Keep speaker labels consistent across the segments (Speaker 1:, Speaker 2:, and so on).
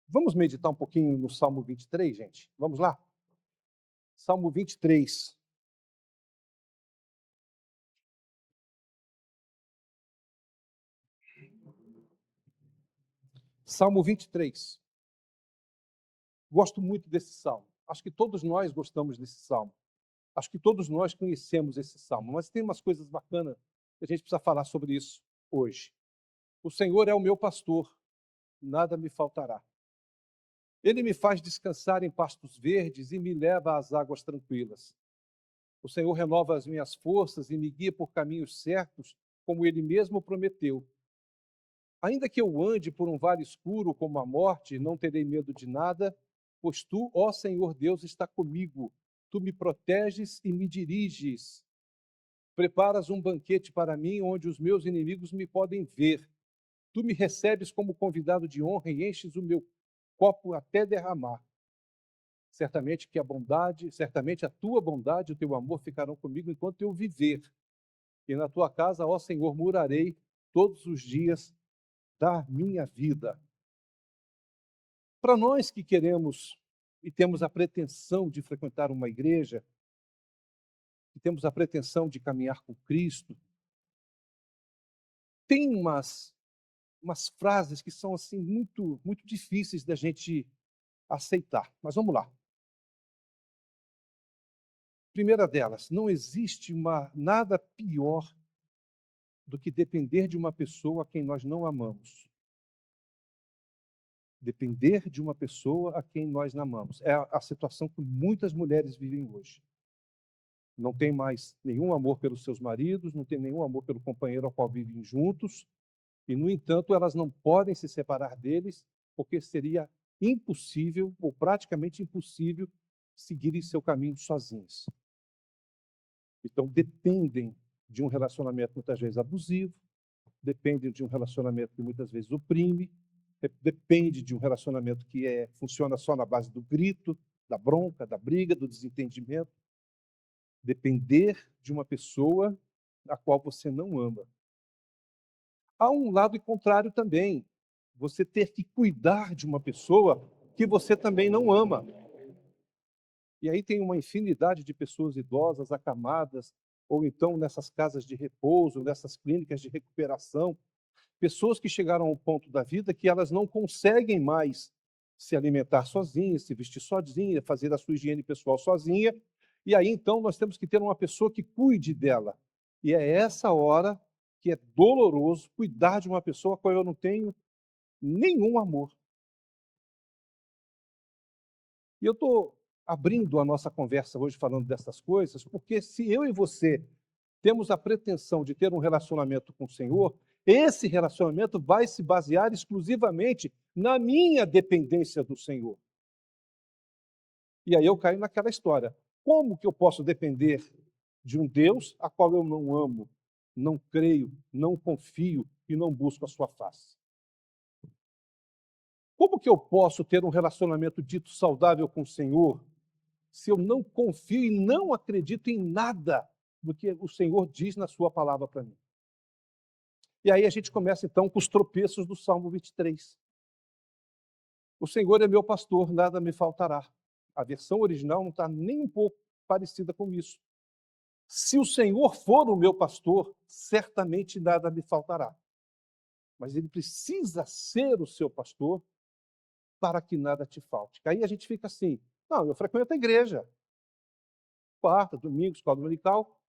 Speaker 1: Vamos meditar um pouquinho no Salmo 23, gente? Vamos lá? Salmo 23. Salmo 23. Gosto muito desse salmo. Acho que todos nós gostamos desse salmo. Acho que todos nós conhecemos esse salmo, mas tem umas coisas bacanas que a gente precisa falar sobre isso hoje. O Senhor é o meu pastor, nada me faltará. Ele me faz descansar em pastos verdes e me leva às águas tranquilas. O Senhor renova as minhas forças e me guia por caminhos certos, como ele mesmo prometeu. Ainda que eu ande por um vale escuro como a morte, não terei medo de nada, pois tu, ó Senhor Deus, está comigo. Tu me proteges e me diriges. Preparas um banquete para mim, onde os meus inimigos me podem ver. Tu me recebes como convidado de honra e enches o meu copo até derramar. Certamente a tua bondade e o teu amor ficarão comigo enquanto eu viver. E na tua casa, ó Senhor, morarei todos os dias da minha vida. Para nós que queremos e temos a pretensão de frequentar uma igreja, que temos a pretensão de caminhar com Cristo, tem umas frases que são assim muito difíceis da gente aceitar. Mas vamos lá. Primeira delas, não existe nada pior do que depender de uma pessoa a quem nós não amamos. Depender de uma pessoa a quem nós não amamos. É a situação que muitas mulheres vivem hoje. Não tem mais nenhum amor pelos seus maridos, não tem nenhum amor pelo companheiro ao qual vivem juntos, e, no entanto, elas não podem se separar deles, porque seria impossível, ou praticamente impossível, seguirem seu caminho sozinhas. Então, dependem de um relacionamento muitas vezes abusivo, dependem de um relacionamento que muitas vezes oprime, depende de um relacionamento que funciona só na base do grito, da bronca, da briga, do desentendimento. Depender de uma pessoa a qual você não ama. Há um lado contrário também, você ter que cuidar de uma pessoa que você também não ama. E aí tem uma infinidade de pessoas idosas, acamadas, ou então nessas casas de repouso, nessas clínicas de recuperação, pessoas que chegaram ao ponto da vida que elas não conseguem mais se alimentar sozinhas, se vestir sozinha, fazer a sua higiene pessoal sozinha, e aí então nós temos que ter uma pessoa que cuide dela. E é essa hora que é doloroso cuidar de uma pessoa a qual eu não tenho nenhum amor. E eu estou abrindo a nossa conversa hoje falando dessas coisas, porque se eu e você temos a pretensão de ter um relacionamento com o Senhor, esse relacionamento vai se basear exclusivamente na minha dependência do Senhor. E aí eu caio naquela história. Como que eu posso depender de um Deus a qual eu não amo, não creio, não confio e não busco a sua face? Como que eu posso ter um relacionamento dito saudável com o Senhor se eu não confio e não acredito em nada do que o Senhor diz na sua palavra para mim? E aí a gente começa então com os tropeços do Salmo 23. O Senhor é meu pastor, nada me faltará. A versão original não está nem um pouco parecida com isso. Se o Senhor for o meu pastor, certamente nada me faltará. Mas ele precisa ser o seu pastor para que nada te falte. Aí a gente fica assim, não, eu frequento a igreja, quarta, domingo, escola dominical,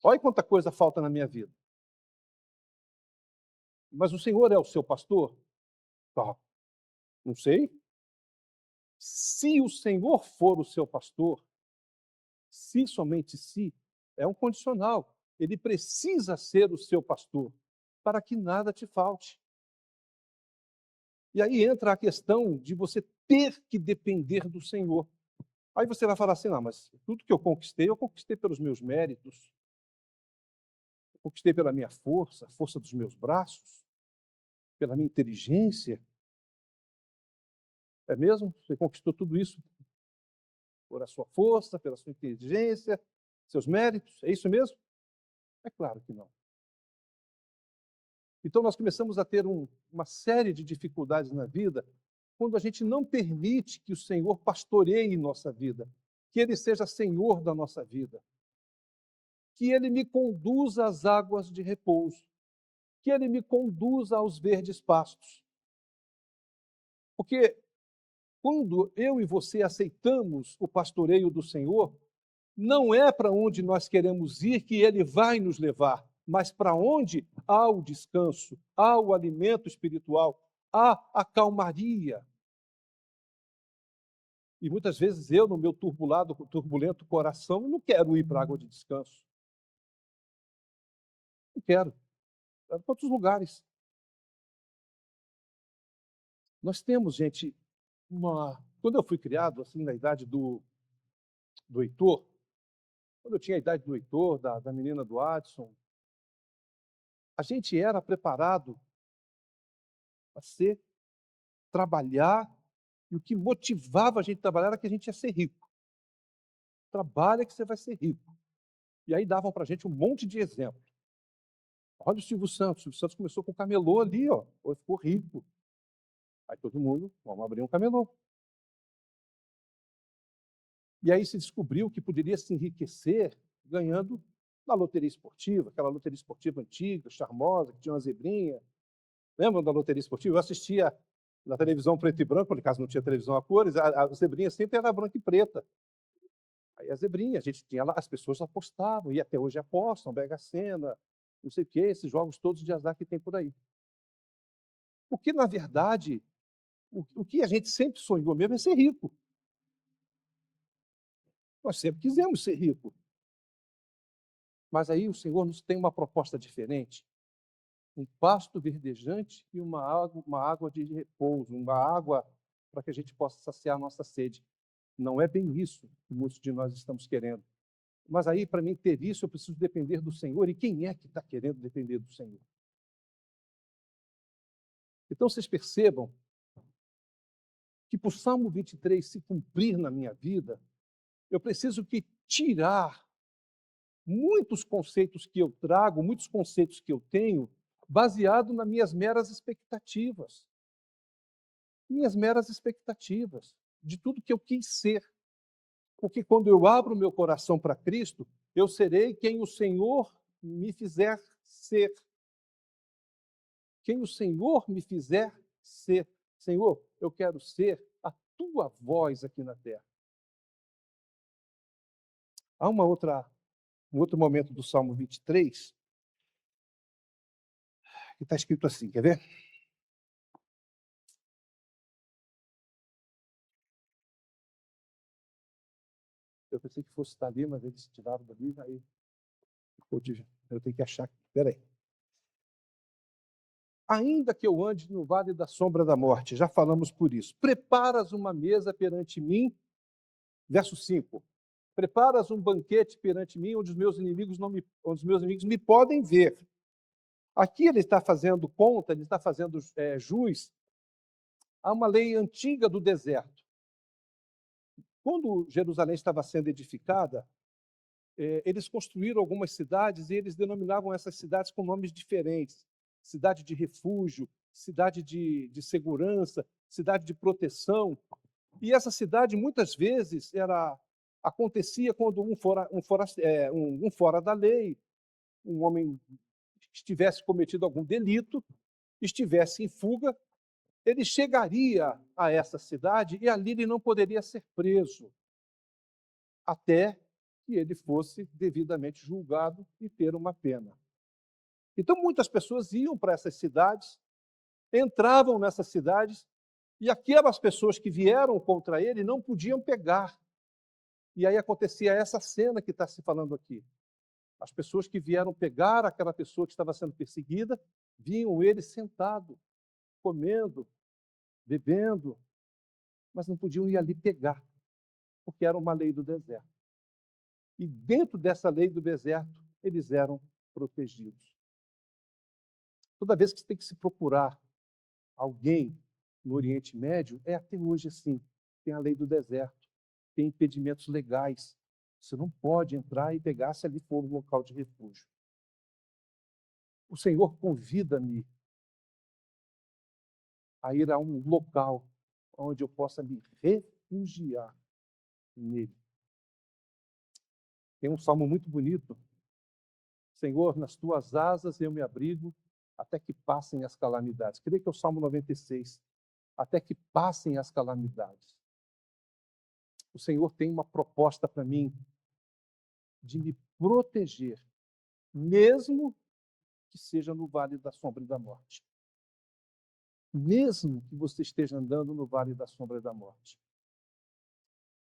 Speaker 1: olha quanta coisa falta na minha vida. Mas o Senhor é o seu pastor? Tá, não sei. Se o Senhor for o seu pastor, se somente se, é um condicional. Ele precisa ser o seu pastor para que nada te falte. E aí entra a questão de você ter que depender do Senhor. Aí você vai falar assim, não, mas tudo que eu conquistei pelos meus méritos, eu conquistei pela minha força, força dos meus braços, pela minha inteligência. É mesmo? Você conquistou tudo isso por a sua força, pela sua inteligência, seus méritos? É isso mesmo? É claro que não. Então nós começamos a ter uma série de dificuldades na vida, quando a gente não permite que o Senhor pastoreie nossa vida, que Ele seja Senhor da nossa vida, que Ele me conduza às águas de repouso, que Ele me conduza aos verdes pastos. Porque quando eu e você aceitamos o pastoreio do Senhor, não é para onde nós queremos ir que Ele vai nos levar, mas para onde há o descanso, há o alimento espiritual, há a calmaria. E muitas vezes eu, no meu turbulento coração, não quero ir para a água de descanso. Não quero. Quero para outros lugares. Nós temos, gente, quando eu fui criado, assim, na idade do Heitor, quando eu tinha a idade do Heitor, da menina do Adson, a gente era preparado para trabalhar, e o que motivava a gente a trabalhar era que a gente ia ser rico. Trabalha que você vai ser rico. E aí davam para a gente um monte de exemplos. Olha o Silvio Santos começou com camelô ali, ó, ficou rico. Aí todo mundo, vamos abrir um camelô. E aí se descobriu que poderia se enriquecer ganhando na loteria esportiva, aquela loteria esportiva antiga, charmosa, que tinha uma zebrinha. Lembram da loteria esportiva? Eu assistia na televisão preto e branco, no caso não tinha televisão a cores, a zebrinha sempre era branca e preta. Aí a zebrinha, a gente tinha lá, as pessoas apostavam, e até hoje apostam, Mega Sena, não sei o quê, esses jogos todos de azar que tem por aí. Porque, na verdade, o que a gente sempre sonhou mesmo é ser rico. Nós sempre quisemos ser rico. Mas aí o Senhor nos tem uma proposta diferente. Um pasto verdejante e uma água de repouso, uma água para que a gente possa saciar a nossa sede. Não é bem isso que muitos de nós estamos querendo. Mas aí, para mim ter isso, eu preciso depender do Senhor. E quem é que está querendo depender do Senhor? Então, vocês percebam que para o Salmo 23 se cumprir na minha vida, eu preciso que tirar muitos conceitos que eu trago, muitos conceitos que eu tenho, baseado nas minhas meras expectativas. Minhas meras expectativas de tudo que eu quis ser. Porque quando eu abro o meu coração para Cristo, eu serei quem o Senhor me fizer ser. Quem o Senhor me fizer ser. Senhor, eu quero ser a tua voz aqui na terra. Há um outro momento do Salmo 23, que está escrito assim, quer ver? Eu pensei que fosse estar ali, mas eles tiraram dali, aí eu tenho que achar. Espera aí. Ainda que eu ande no vale da sombra da morte, já falamos por isso. Preparas uma mesa perante mim, verso 5. Preparas um banquete perante mim, onde os meus inimigos me podem ver. Aqui ele está fazendo conta, ele está fazendo jus a uma lei antiga do deserto. Quando Jerusalém estava sendo edificada, eles construíram algumas cidades e eles denominavam essas cidades com nomes diferentes. Cidade de refúgio, cidade de segurança, cidade de proteção. E essa cidade, muitas vezes, acontecia quando um fora da lei, um homem que tivesse cometido algum delito, estivesse em fuga, ele chegaria a essa cidade e ali ele não poderia ser preso, até que ele fosse devidamente julgado e ter uma pena. Então, muitas pessoas iam para essas cidades, entravam nessas cidades, e aquelas pessoas que vieram contra ele não podiam pegar. E aí acontecia essa cena que está se falando aqui. As pessoas que vieram pegar aquela pessoa que estava sendo perseguida, viam ele sentado, comendo, bebendo, mas não podiam ir ali pegar, porque era uma lei do deserto. E dentro dessa lei do deserto, eles eram protegidos. Toda vez que você tem que se procurar alguém no Oriente Médio, é até hoje assim. Tem a lei do deserto, tem impedimentos legais. Você não pode entrar e pegar se ali for um local de refúgio. O Senhor convida-me a ir a um local onde eu possa me refugiar nele. Tem um salmo muito bonito. Senhor, nas tuas asas eu me abrigo até que passem as calamidades. Creio que é o Salmo 96. Até que passem as calamidades. O Senhor tem uma proposta para mim de me proteger, mesmo que seja no vale da sombra da morte. Mesmo que você esteja andando no vale da sombra da morte.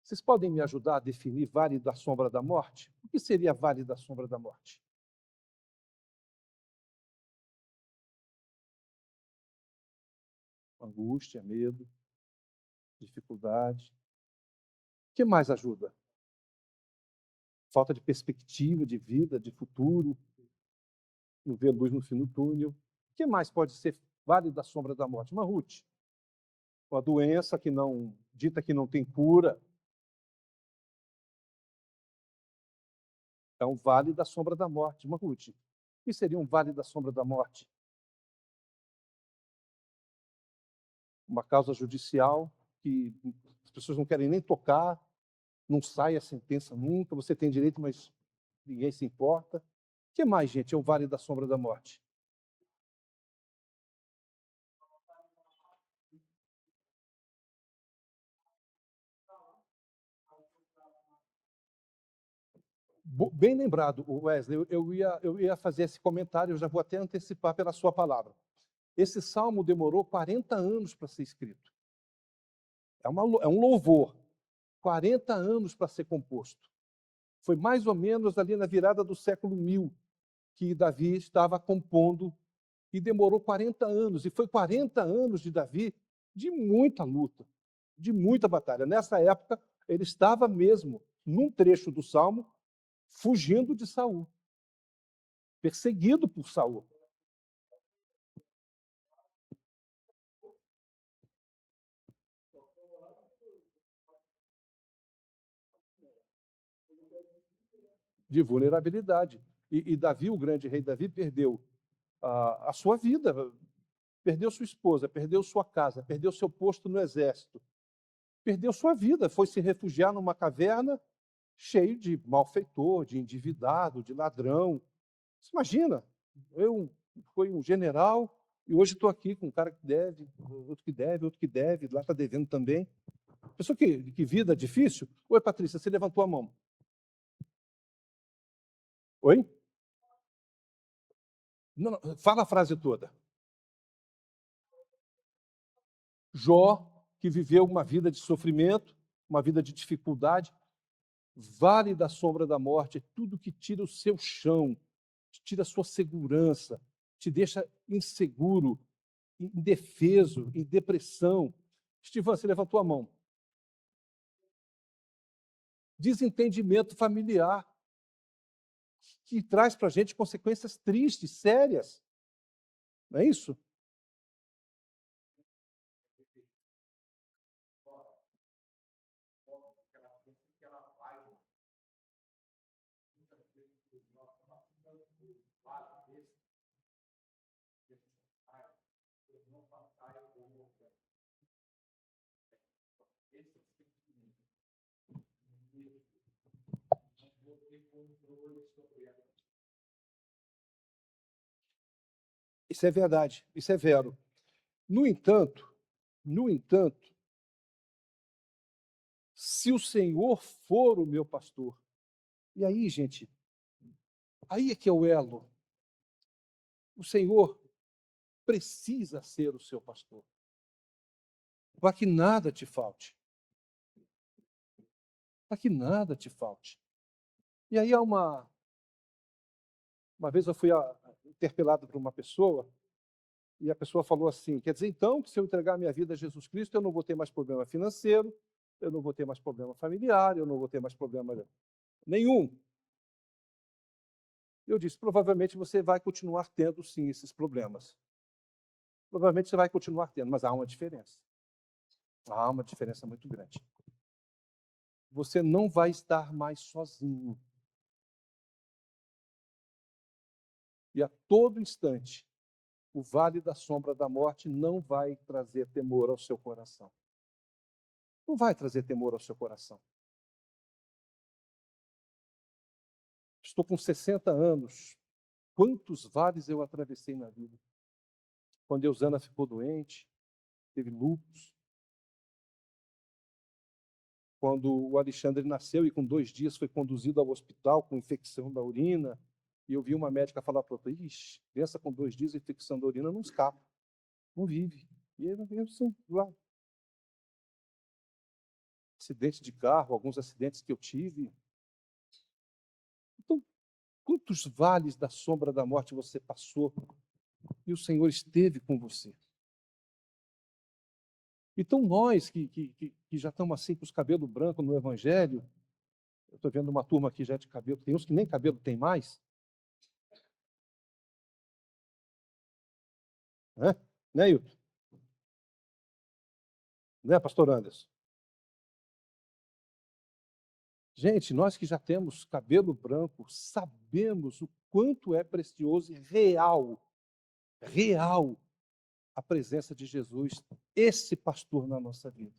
Speaker 1: Vocês podem me ajudar a definir vale da sombra da morte? O que seria vale da sombra da morte? Angústia, medo, dificuldade. O que mais ajuda? Falta de perspectiva, de vida, de futuro, não ver luz no fim do túnel. O que mais pode ser vale da sombra da morte? Uma Ruth, uma doença que não dita que não tem cura. É um vale da sombra da morte, uma Ruth. O que seria um vale da sombra da morte? Uma causa judicial que as pessoas não querem nem tocar, não sai a sentença nunca, você tem direito, mas ninguém se importa. O que mais, gente, é o vale da sombra da morte? Bem lembrado, Wesley, eu ia fazer esse comentário, eu já vou até antecipar pela sua palavra. Esse salmo demorou 40 anos para ser escrito. É um louvor. 40 anos para ser composto. Foi mais ou menos ali na virada do século 1000 que Davi estava compondo e demorou 40 anos. E foi 40 anos de Davi de muita luta, de muita batalha. Nessa época, ele estava mesmo, num trecho do salmo, fugindo de Saul, perseguido por Saul. De vulnerabilidade. E Davi, o grande rei Davi, perdeu a sua vida, perdeu sua esposa, perdeu sua casa, perdeu seu posto no exército, perdeu sua vida, foi se refugiar numa caverna cheio de malfeitor, de endividado, de ladrão. Você imagina, eu fui um general e hoje estou aqui com um cara que deve, outro que deve, lá está devendo também. Pessoa que vida difícil? Oi, Patrícia, você levantou a mão. Oi? Não, não, fala a frase toda. Jó, que viveu uma vida de sofrimento, uma vida de dificuldade, vale da sombra da morte, é tudo que tira o seu chão, te tira a sua segurança, te deixa inseguro, indefeso, em depressão. Estivan, você levantou a mão. Desentendimento familiar, que traz para a gente consequências tristes, sérias. Não é isso? Isso é verdade, isso é vero. No entanto, se o Senhor for o meu pastor, e aí, gente, aí é que é o elo. O Senhor precisa ser o seu pastor, para que nada te falte. Para que nada te falte. E aí há uma vez eu fui interpelado por uma pessoa, e a pessoa falou assim, quer dizer, então, que se eu entregar a minha vida a Jesus Cristo, eu não vou ter mais problema financeiro, eu não vou ter mais problema familiar, eu não vou ter mais problema nenhum. Eu disse, provavelmente você vai continuar tendo, sim, esses problemas. Provavelmente você vai continuar tendo, mas há uma diferença. Há uma diferença muito grande. Você não vai estar mais sozinho. E a todo instante, o vale da sombra da morte não vai trazer temor ao seu coração. não vai trazer temor ao seu coração. Estou com 60 anos. Quantos vales eu atravessei na vida? Quando Eusana ficou doente, teve lúpus. Quando o Alexandre nasceu e com 2 dias foi conduzido ao hospital com infecção da urina, e eu vi uma médica falar para outra, ixi, criança com 2 dias, infecção da urina não escapa, não vive. E ele veio assim, lá. Acidente de carro, alguns acidentes que eu tive. Então, quantos vales da sombra da morte você passou e o Senhor esteve com você? Então, nós que já estamos assim com os cabelos brancos no Evangelho, eu estou vendo uma turma aqui já de cabelo, tem uns que nem cabelo tem mais. Né, Hilton? Né, pastor Anderson? Gente, nós que já temos cabelo branco, sabemos o quanto é precioso e real a presença de Jesus, esse pastor na nossa vida.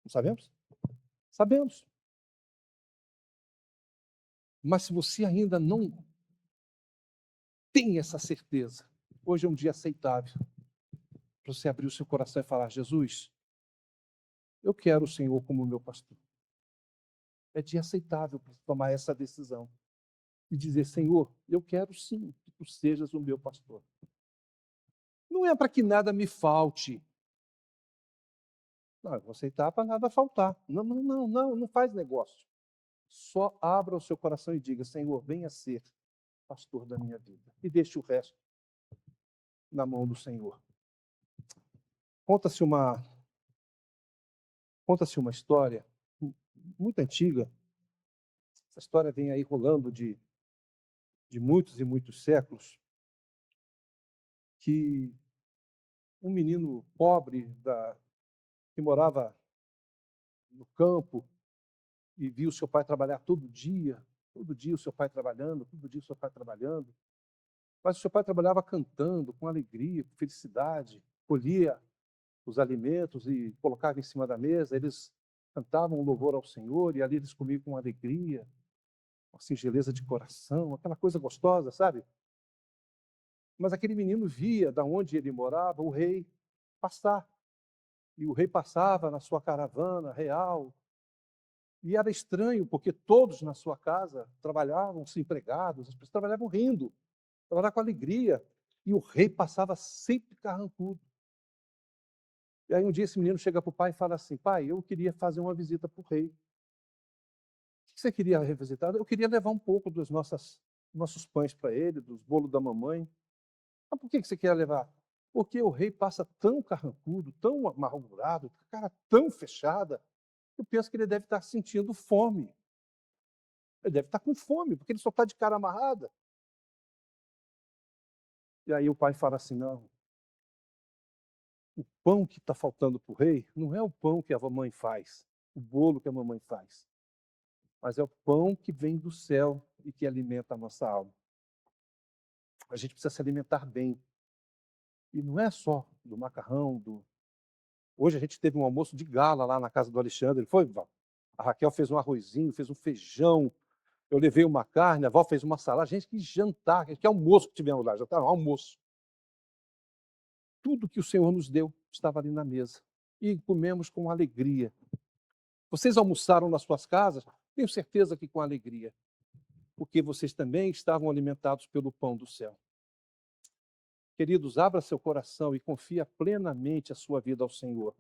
Speaker 1: Não sabemos? Sabemos. Mas se você ainda não tem essa certeza, hoje é um dia aceitável para você abrir o seu coração e falar, Jesus, eu quero o Senhor como meu pastor. É dia aceitável para tomar essa decisão e dizer, Senhor, eu quero sim que tu sejas o meu pastor. Não é para que nada me falte. Não, eu vou aceitar para nada faltar. Não faz negócio. Só abra o seu coração e diga, Senhor, venha ser pastor da minha vida. E deixe o resto na mão do Senhor. Conta-se uma história muito antiga. Essa história vem aí rolando de muitos e muitos séculos, que um menino pobre que morava no campo e viu seu pai trabalhar todo dia o seu pai trabalhando, todo dia o seu pai trabalhando. Mas o seu pai trabalhava cantando, com alegria, com felicidade, colhia os alimentos e colocava em cima da mesa, eles cantavam um louvor ao Senhor e ali eles comiam com alegria, uma singeleza de coração, aquela coisa gostosa, sabe? Mas aquele menino via da onde ele morava o rei passar. E o rei passava na sua caravana real. E era estranho, porque todos na sua casa trabalhavam-se empregados, as pessoas trabalhavam rindo, trabalhavam com alegria. E o rei passava sempre carrancudo. E aí um dia esse menino chega para o pai e fala assim, pai, eu queria fazer uma visita para o rei. O que você queria revisitar? Eu queria levar um pouco dos nossos pães para ele, dos bolos da mamãe. Mas por que você quer levar? Porque o rei passa tão carrancudo, tão amargurado, com a cara tão fechada, eu penso que ele deve estar sentindo fome. Ele deve estar com fome, porque ele só está de cara amarrada. E aí o pai fala assim, não, o pão que está faltando para o rei não é o pão que a mamãe faz, o bolo que a mamãe faz, mas é o pão que vem do céu e que alimenta a nossa alma. A gente precisa se alimentar bem. E não é só do macarrão, Hoje a gente teve um almoço de gala lá na casa do Alexandre, foi, Val? A Raquel fez um arrozinho, fez um feijão, eu levei uma carne, a Val fez uma salada. Gente, que jantar, que almoço que tivemos lá, jantar, almoço. Tudo que o Senhor nos deu estava ali na mesa. E comemos com alegria. Vocês almoçaram nas suas casas? Tenho certeza que com alegria. Porque vocês também estavam alimentados pelo pão do céu. Queridos, abra seu coração e confia plenamente a sua vida ao Senhor.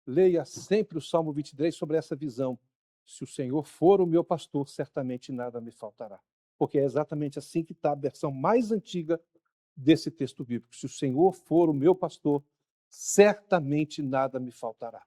Speaker 1: Leia sempre o Salmo 23 sobre essa visão. Se o Senhor for o meu pastor, certamente nada me faltará. Porque é exatamente assim que está a versão mais antiga desse texto bíblico. Se o Senhor for o meu pastor, certamente nada me faltará.